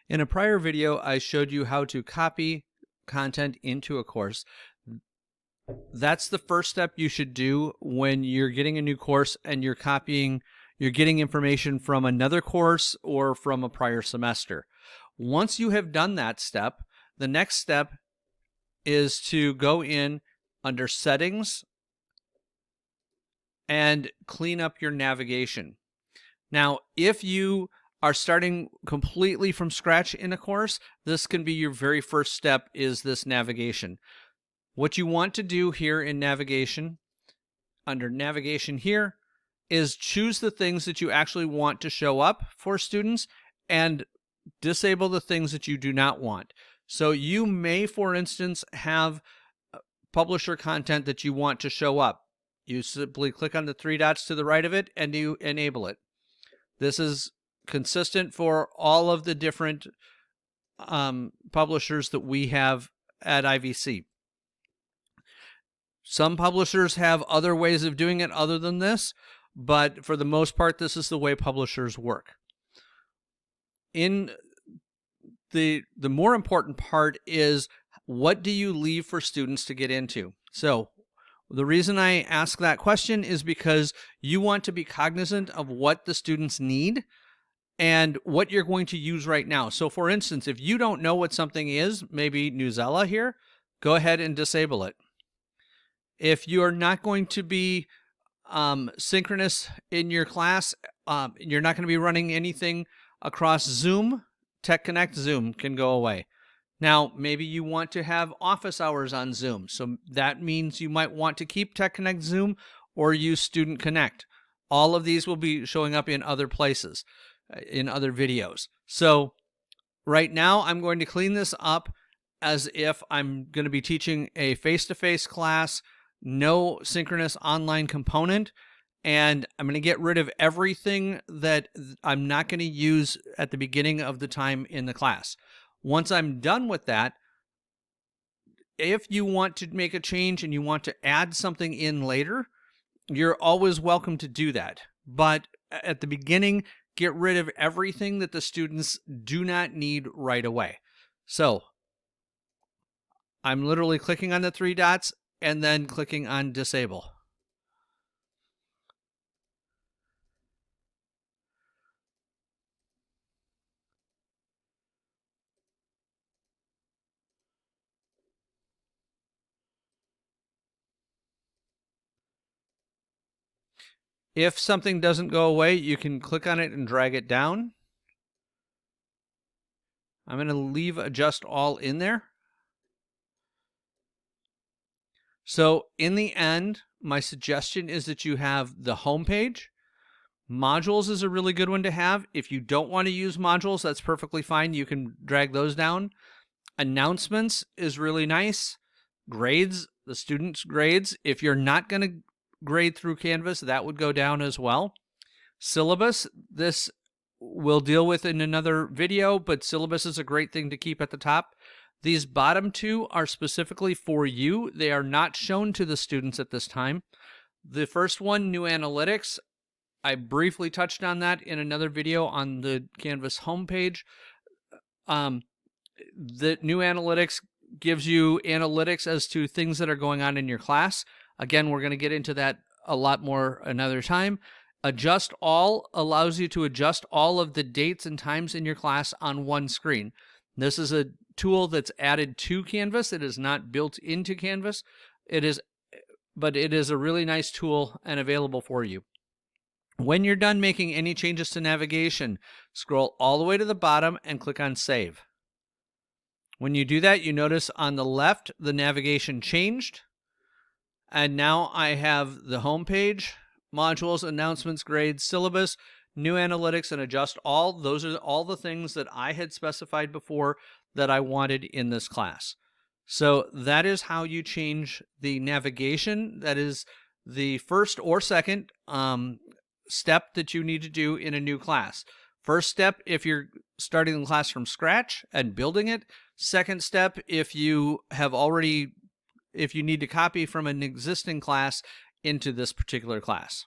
In a prior video, I showed you how to copy content into a course. That's the first step you should do when you're getting a new course and you're getting information from another course or from a prior semester. Once you have done that step, the next step is to go in under Settings and clean up your navigation. Now, if you are starting completely from scratch in a course, this can be your very first step, is this navigation. What you want to do here in navigation, under navigation here, is choose the things that you actually want to show up for students and disable the things that you do not want. So you may, for instance, have publisher content that you want to show up. You simply click on the three dots to the right of it and you enable it. This is consistent for all of the different publishers that we have at IVC. Some publishers have other ways of doing it other than this, but for the most part, this is the way publishers work. In the more important part is, what do you leave for students to get into? So the reason I ask that question is because you want to be cognizant of what the students need and what you're going to use right now. So for instance, if you don't know what something is, maybe Newsela here, go ahead and disable it. If you're not going to be synchronous in your class, you're not going to be running anything across Zoom, TechConnect Zoom can go away. Now, maybe you want to have office hours on Zoom, so that means you might want to keep TechConnect Zoom or use Student Connect. All of these will be showing up in other places, in other videos. So right now, I'm going to clean this up as if I'm going to be teaching a face-to-face class, no synchronous online component, and I'm going to get rid of everything that I'm not going to use at the beginning of the time in the class. Once I'm done with that, if you want to make a change and you want to add something in later, you're always welcome to do that. But at the beginning, get rid of everything that the students do not need right away. So I'm literally clicking on the three dots and then clicking on Disable. If something doesn't go away, you can click on it and drag it down. I'm going to leave Adjust All in there. So in the end, my suggestion is that you have the home page. Modules is a really good one to have. If you don't want to use modules, that's perfectly fine. You can drag those down. Announcements is really nice. Grades, the students' grades. If you're not going to grade through Canvas, that would go down as well. Syllabus, this we'll deal with in another video, but syllabus is a great thing to keep at the top. These bottom two are specifically for you. They are not shown to the students at this time. The first one, New Analytics, I briefly touched on that in another video on the Canvas homepage. The New Analytics gives you analytics as to things that are going on in your class. Again, we're going to get into that a lot more another time. Adjust All allows you to adjust all of the dates and times in your class on one screen. This is a tool that's added to Canvas. It is not built into Canvas. But it is a really nice tool and available for you. When you're done making any changes to navigation, scroll all the way to the bottom and click on Save. When you do that, you notice on the left, the navigation changed. And now I have the home page, modules, announcements, grades, syllabus, New Analytics, and Adjust All. Those are all the things that I had specified before that I wanted in this class. So that is how you change the navigation. That is the first or second step that you need to do in a new class. First step, if you're starting the class from scratch and building it. Second step, if you need to copy from an existing class into this particular class.